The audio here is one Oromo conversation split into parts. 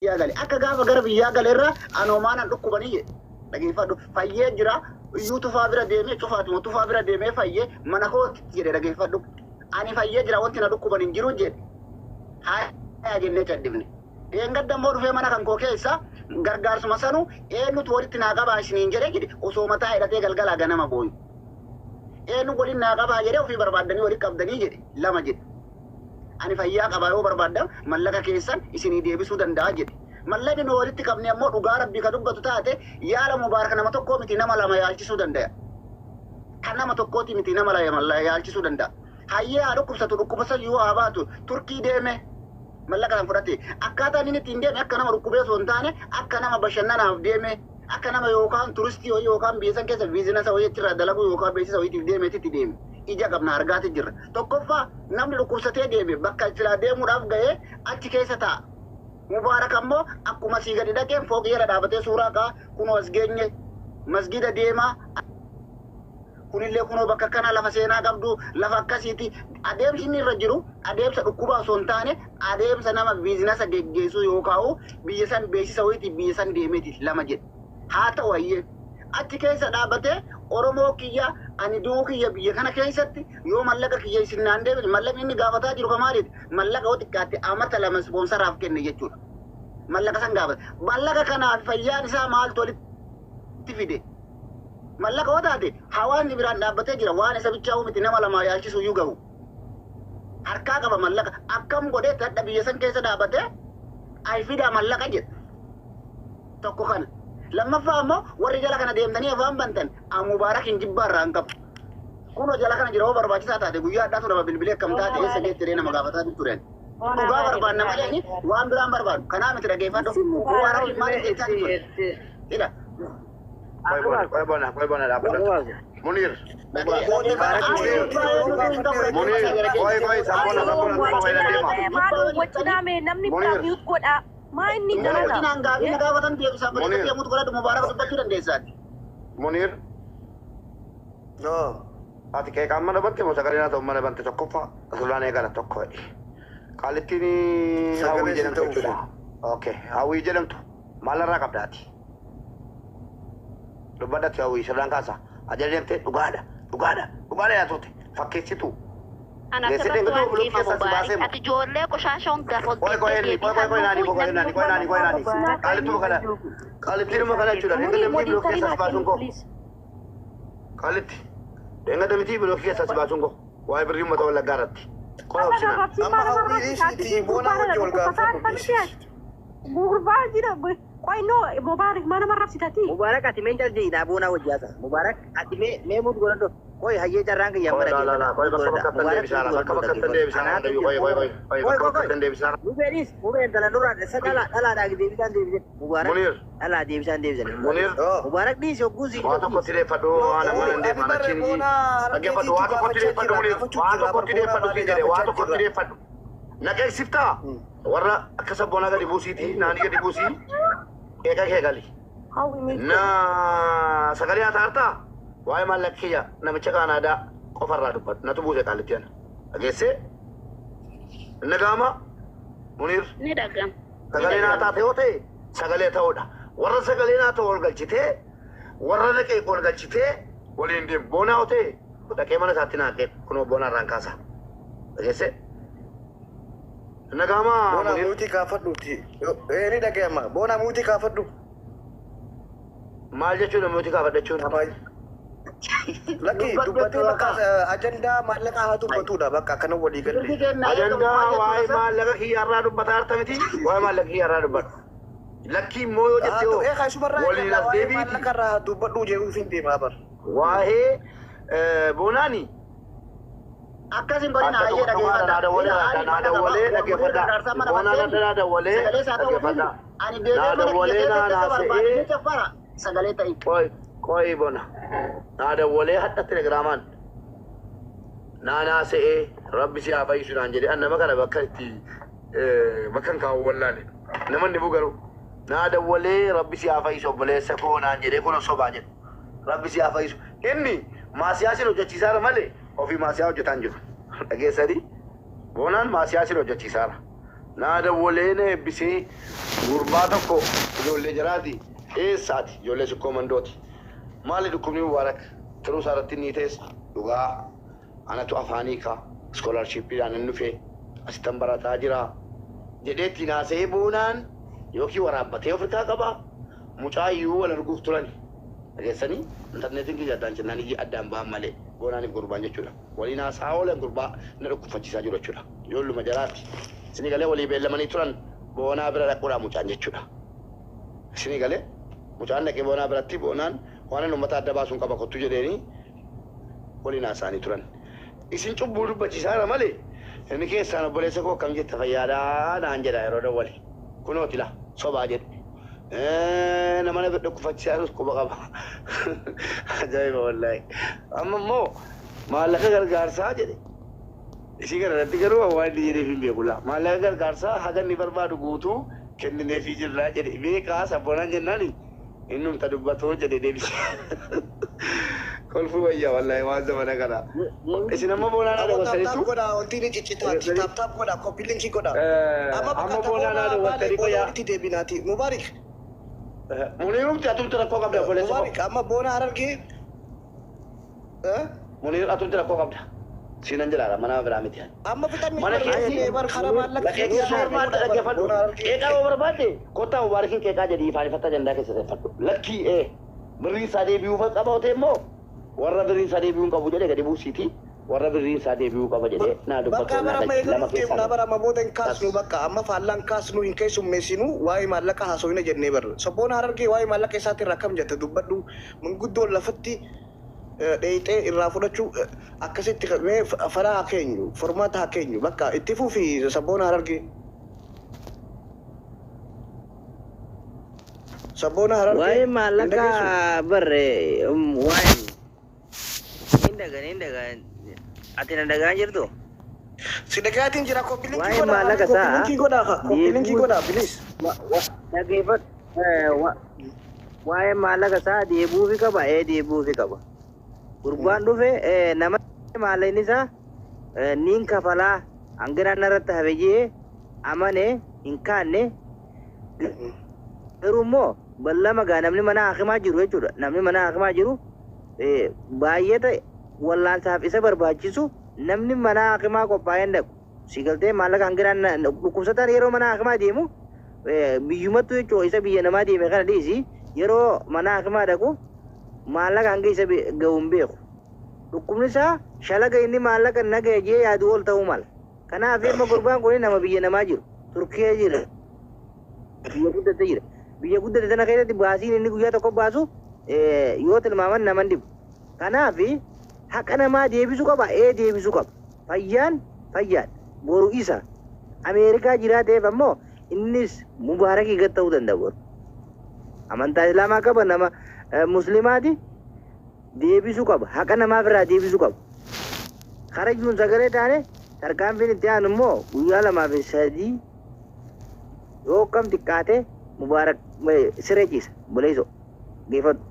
biyyaa gale akka gaafa gara biyyaa galeerra anoomaan dhukkubanii dhageeffadhu fayyee jira iyyuu tufaa bira deemee cufaatuma tufaa bira deemee fayyee mana kootti jedhe dhageeffadhu ani fayyee jira wanti na dhukkuban hin jiru jedhe haa jennee caddifne eengadda immoo dhufee mana kan koo keessa gargaarsuma sanu eenyutu walitti naa qabaa isiniin jedhe jedhe osoo mataa hidhatee galgalaa ganama booyu eenyu waliin naa qabaa jedhe ofii barbaaddanii walitti qabdanii jedhe lama jedhe ani fayyaa qabaa yoo barbaaddan mallaqa keessan isinii deebisuu danda'a jedhe mallaqni nu walitti qabne ammoo dhugaa rabbii ka dubbatu taate yaala mubaaraka nama tokkoo miti nama lama yaalchisuu danda'a kan nama tokkooti miti nama lama yaalchisuu danda'a hayyee haa dhukkubsatu dhukkubsa yoo haa baatu turkii deeme mallaqa kan fudhate akkaataan inni ittiin deeme akka nama dhukkubee osoo hin taane akka nama bashannanaaf deeme akka nama yookaan turistii wayii yookaan biyya keessa biizinasa wayii achirraa dalagu yookaan beeksisa wayiitiif deemeetitti deeme ija qabna argaati jirra tokkoffaa namni dhukkubsatee deeme bakka silaa deemuudhaaf ga'ee achi keessa ta'a mubaaraka ammoo akkuma sii gadi dhaqeen fooqii jala dhaabatee suuraa ka'a kunoo as geenye masgida deemaa kunillee kunoo bakka kana lafa seenaa qabdu lafa akkasiiti adeemsi inni irra jiru adeemsa dhukkubaa osoo hin taane adeemsa nama biizinasa geggeessuu yookaan biyya san beeksisa wayiitiif biyya san deemeeti lama jedhe haa ta'u hayyee achi keessa dhaabatee Oromoo kiyya ani duu kiyya biyya kana keessatti yoo mallaqa kiyya isin naan deebine mallaqni inni gaafataa jiru kamaaliiti mallaqa oo xiqqaatti amata lama ispoonsaraaf kenne jechuudha mallaqa san gaafata mallaqa kanaaf fayyaan isaa maaltu walitti fide mallaqa oo taate hawaasni biraan dhaabbatee jira waan isa bichaa miti nama lama yaalchisuu iyyuu gahu harkaa qaba mallaqa akkam godhee tadha biyya san keessa dhaabatee ay fidaa mallaqa jedha tokko kana lammaffaa ammoo warri jala kana deemtanii afaan bantan mubaarak hin jibbaarraa hin qabu kunoo jala kana jira hoo barbaachisaa taate guyyaa addaa tura bilbilee akkam taate eessa geettiree nama gaafataa turen dhugaa barbaanna malee waan biraan barbaadu kanaa miti dhageeffadhu mubaarak maal keessaa ture ila Koy bona dhaabbata Munir koy sabona maal wajjinaame namni biraaf godha ما إني جانا نعانغابي نعاوتان dia bisa beri dia mutu kalau mubarak untuk baca dan desa. Munir, no, ati kayak kamu mana bantu mau sekarang atau mana bantu cokok pak, asalnya negara cokok. Kali ini hawi jalan tu, oke, hawi jalan tu, malah rakap dati. Lupa dati hawi sedang kasa, ajar dia tu, lupa ada ya tu, pakai situ. أنا كمان كيف مبارك أتجول لك وشاشون كفوت koy nani kali tu mau kana chula denga demi blok ke sas basun ko kali denga demi blok ke sas basun ko wai beri mata wala garat ko opsina amma hawi ishi bona wajol ga Mubarak jira koy no Mubarak mana marah sitati Mubarak ati mental di da bona wajasa Mubarak ati me mut goran koy haye jarang ke yang berada la koy bakka tande bisara bakka tande bisara koy bakka tande bisara Muberis Muben dalan nura sala da gidi bisan di Mubarak Munir ala di bisan Munir Mubarak ni sogusi wato ko tire fado ana malande mana chini age fado wato ko tire fado Munir wato ko tire fado tire wato ko tire fado nagai sifta warra akasabona ga dibusiti nani ga dibusi eka kegali na sagari atarta waay malakiya namicha kana da qofarra dubat natu buuse qalitiyan agese nagama Munir ni dagam sagale na ta teote sagale taoda warra sagale na to galchite warra nake ko galchite walin dim bona ote da ke mana satina ke kuno bona rankasa agese nagama bona muti ka fadduti ni dagama bona muti ka faddu mal jechuun muti ka faddachuun lagi dubbate bakka agenda mallaqa haa dubbatudha bakka kana walii galle agenda waay mallaqa kiyarraa dubbata artamiti waay mallaqa kiyarraa dubbatu lakki moyo jetteo walii nasdeebi mallaqa irraa dubbadhu jedhu fin deemaa bar waa'ee bonani akkasin godina hayyee dhageeffadha nada wale ani deemee sagalee ta'e koy bona nada wale hatta telegraman nana se'e rabbi si afai sunan jadi annama kana bakati makan kawo wallahi naman dibu garu nada wale rabbi si afai so bole sako nan jadi kono so baje rabbi si afai inni ma siyasi no jachisara male ofi ma siyawo jotan jiru dhageessadi boonaan maasiyaa siroo jechiisaara Naada waleene bisee gurbaa tokko ijoollee jiraati. Eessaati ijoollee sikkoo mandooti. Maali dhukkubni mubaarak tiruu isaarratti ni teessa. Dhugaa anatu afaanii kaa iskoolarshiippiidhaan hin dhufee asitti barataa jira. Jedheetti naasee boonaan yookiin waraabbatee ofirraa qaba. Mucaa iyyuu wal arguuf turan. Dhageessanii intarneetiin kiyya addaan jennaan ijji addaan ba'an malee boonaaniif gurbaan jechuudha. Waliin haasaa oolan gurbaa na dhukkubfachiisaa jiru jechuudha. Ijoolluma jaraatti. Isinii galee walii beellamanii turan boonaa bira dhaquudhaan mucaan jechuudha. Isinii galee mucaan dhaqee boonaa biratti boonaan waan uummata adda baasuun qaba kottu jedheeni waliin haasaanii turan. Isin cubbuu dubbachiisaara malee inni keessaan obboleessa koo akkam jette fayyaadaa naan jedha yeroo dawwale. Kunooti la sobaa jedhu. Namana dhukkubfachiisaa quba qaba. Ajaa'iba wallaahi. Amma immoo maallaqa gargaarsaa jedhe. Isin kanarratti garuu waan inni jedheef hin beeku laa. Maallaqa gargaarsaa haga inni barbaadu guutuu kennineefii jirraa jedhe. Beekaa sabboonaan jennaan innumta dubbatoo jedhe deebise. Kolfuu wayyaa wallaahi waan zamana kana. Isin amma boonaan haadha wasaniitu. Taap godha wanti ni ciccitaati. Taap godha koppilinkii godha. Amma boonaan haadha wasanii qoyaa. Itti deebinaati. Mubaarik. Muniirumti atumti rakkoo qabda obboleessa koo. Mubaarik amma boona harargee. Muniir atumti rakkoo qabda. Sinan jiraara mana biraa miti. Amma fixanni Mana keessi bar karaa maallaqa keekaa barbaadde dhaggeeffadhu. Keekaa yoo barbaadde kottaa mubaarakiin keekaa jedhii faanifatta jandaa keessa teeffadhu. Lakkii birriin isaa deebi'uu qaba otee immoo warra birriin isaa deebi'uu qabu jedhee gadi buusiiti. Warra birriin isaa deebi'uu qaba jedhee naa dubbatu lama keessaa. Bara mamoota hin kaasnu bakka amma faallaan kaasnu hin keessummeessinu waa'ee maallaqa haasawina jennee barra. Sabboon harargee waa'ee maallaqa isaatiin rakkam jette dubbadhu manguddoon lafatti dheeyxee irraa fudhachuu akkasitti fala haa keenyu formaata haa keenyu bakka itti fufi sabboon harargee. Sabboon harargee. Waa'ee maallaqa barre waa'ee hin dagan ati na dagaa jirtu. Si dagaatiin jira koppilinkii Waa'ee godha. maallaqa isaa. Koppilinkii godha. Koppilinkii godha bilis. Waa'ee maallaqa isaa deebuufi qaba deebuufi qaba. Gurbaan dhufe nama maallaqni isaa niin kafalaa hangana narratti habeeyee amane hin kaanne garuu immoo ballama gaa namni mana hakimaa jiru jechuudha. Namni mana hakimaa jiru baay'ee ta'e wallaansaaf isa barbaachisu namni mana hakimaa qophaa'ee dhaqu. Si galtee maallaqa hangana dhukkubsataan yeroo mana hakimaa deemu biyyumattu jechuudha isa biyya namaa deeme kana dhiisi yeroo mana hakimaa dhaqu maallaqa hanga isa ga'u hin beeku. Dhukkubni isaa shalaga inni maallaqa nagaya jee yaadu ol ta'uu mala. Kanaaf amma gurbaan kun nama biyya namaa jiru. Turkiyee jira. Biyya guddate jira. Biyya guddate sana keessatti baasiin inni guyyaa tokko baasu yoo tilmaaman nama hin dhibu. Kanaaf haqa namaa deebisuu qaba. Deebisuu qaba. Fayyaan boru isa. Ameerikaa jiraateef ammoo innis mubaarakii gad ta'uu danda'a boru. Amantaa islaamaa qaba nama muslimaati deebisuu qaba. Haqa namaa biraa deebisuu qaba. Karajuun sagalee taane tarkaanfiin itti aanu immoo guyyaa 2 fi 3 yoo kam xiqqaate mubaarak siree ciisa buleesoo geeffadhu.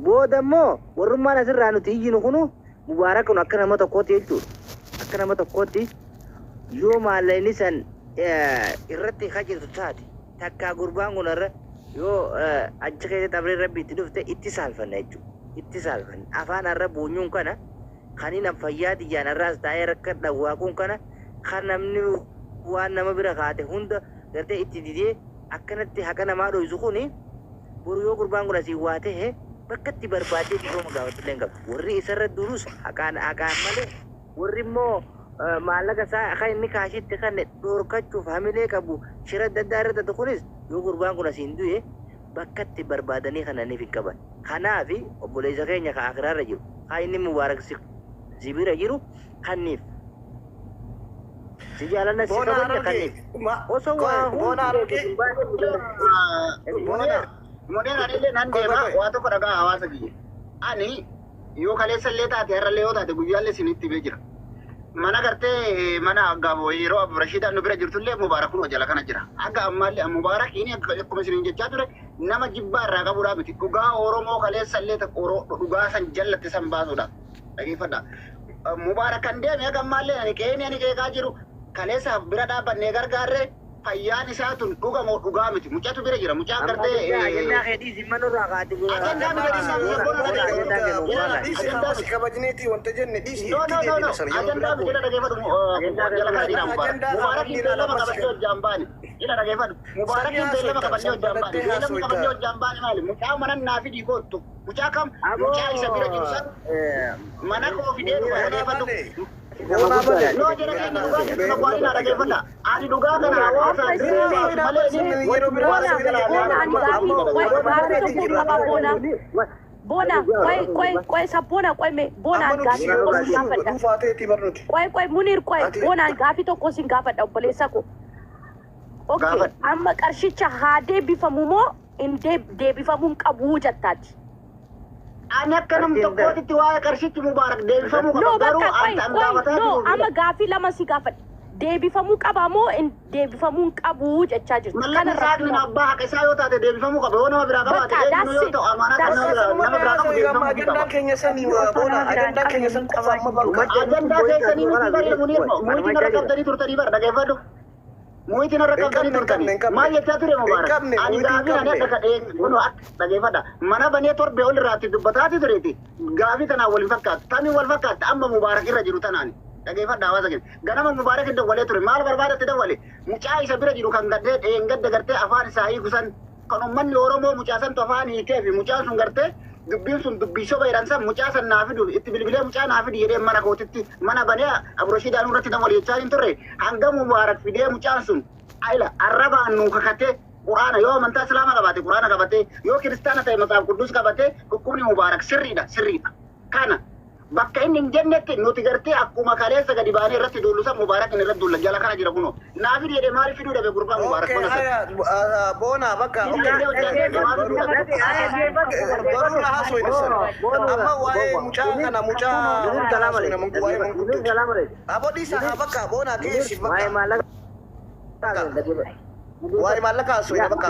Booda immoo warrummaan asirraa nuti iyyinu kunu mubaarak kun akka nama tokkootti jechuudha. Akka nama tokkootti yoo maallaqni san irratti hajirtu taate takkaa gurbaan kun irra yoo achi keessatti abree rabbi itti dhufte itti saalfanna jechuudha. Itti saalfanna. Afaan irra buunyuun kana kan inni fayyaa diyyaan irraas taa'ee rakka dhawwaaquun kana kan namni waan nama bira kaate hunda gartee itti didee akkanatti haqa namaa dho'isu kuni boru yoo gurbaan kun asii waa ta'e bakka itti barbaadee dhiiroma gaafatullee hin qabu. Warri isarra durus haqaan malee warri immoo maallaqa isaa akka inni kaashitti kan dhorkachuuf hamilee qabu shira adda addaa irratti kunis yoo gurbaan kun asiin du'e bakka itti barbaadanii kananiif hin qaban. Kanaaf obboleessa keenya ka akiraarra jiru haa inni mubaarak sibira jiru kanniif. Si jaalanna si kabaja kanniif. Osoo waa hundi Modeen anillee nan deema waa tokko dhagaa hawaasa biyya. Ani yoo kaleessa illee taate har'allee yoo taate guyyaallee isinitti bee jira. Mana gartee mana gamoo yeroo Abu Rashiidaan nu bira jirtullee Mubaarakun jala kana jira. Akka ammaallee Mubaarak inni akkuma isiniin jechaa ture nama jibbaa irraa qabuudhaa miti. Dhugaa Oromoo kaleessa illee dhugaa san jallatte san baasuudhaaf. Dhageeffadha. Mubaarak kan deeme akka ammaallee ani qe'ee jiru kaleessa bira dhaabannee gargaarre fayyaan isaa tun dhugamoo dhugaa miti. Mucaatu bira jira. Mucaan gartee ajandaa keetii simmanurraa kaati ajandaa miti kabajneeti wanta jenne dhiisi. ajandaa miti dhageeffadhu jala kana jira Mubaarakiin beellama qabannee hojjaan baane. Ila dhageeffadhu Mubaarakiin beellama qabannee hojjaan baane. Beellama qabannee hojjaan baane maali? Mucaa mana naa fidii kootu. Mucaa kam? Mucaa isa bira jiru san mana koo fidee dhufa dhageeffadhu. No jira kan dhugaa kana kwaani na dhageeffadha. Ani dhugaa kana hawaasa Bona, quay sapona, quay me, bona gafi to kosin gafadha. Quay munir quay, bona gafi to kosin gafadha obboleessa ko. Okay, amma qarshicha haa deebifamu moo hin deebifamuu qabu jettaati. Ani akka nam tokkootitti waa'ee qarshichi Mubaarak deebifamuu qaba. No, Garuu bakka no, amma gaafii lama si gaafadha. Deebifamuu qaba moo hin deebifamuu qabu jechaa jirtu. Mallan isaaqni abbaa haqa isaa yoo taate deebifamuu qaba. Yoo nama biraa qabaate eenyu yoo ta'u amaanaa kan nama biraa qabu deebifamuu qaba. Ajandaa keenya sanii boona ajandaa keenya san qofa amma bakka. Ajandaa keessanii miti baree muniir muyitiin irra qabdanii turtanii bara dhageeffadhu. Muyitiin irra qabdanii turtanii. Maal jechaa ture Mubaarak? Ani gaafii ani akka kadhee kunoo akka dhageeffadha. Mana banee torbee ol irraatti dubbataati tureeti. Gaafii tanaan wal fakkaatu. Tamii wal fakkaatu amma Mubaarak irra jiru tanaani. Dhageeffadha hawaasa keenya. Ganama Mubaarak hin dawwalee ture. Maal barbaadatti dawwale? Mucaa isa bira jiru kan gaddee dheengadda gartee afaan isaa hiikusan kan uummanni Oromoo mucaa santu afaan hiikee fi mucaan sun gartee dubbiin sun dubbii soba jedhan san mucaa san naa fidu itti bilbilee mucaa naa fidi jedhee mana kootitti mana banee Aburashiidhaan irratti dawwale jechaa hin turre hanga Mubaarak fidee mucaan sun ayla arrabaan nuu kakatee Quraana yoo amantaa Islaamaa qabaate Quraana qabatee yoo kiristaana ta'e Matsaaf Qudduus qabatee dhukkubni Mubaarak sirriidha. Kana bakka inni hin jennetti nuti gartee akkuma kaleessa gadi baanee irratti duullusan Mubaarak inni irratti duulla jala kana jira kunoo naa fidi jedhee maaliif fiduu dhabe gurbaa Mubaarak mana sana. Boona bakka. Baruu na haasoo inni sana. Amma waa'ee mucaa kana mucaa waa'ee manguddoo. Aboo dhiisa haa bakka boona geessi bakka. Waa'ee maallaqa haasoo inni bakka.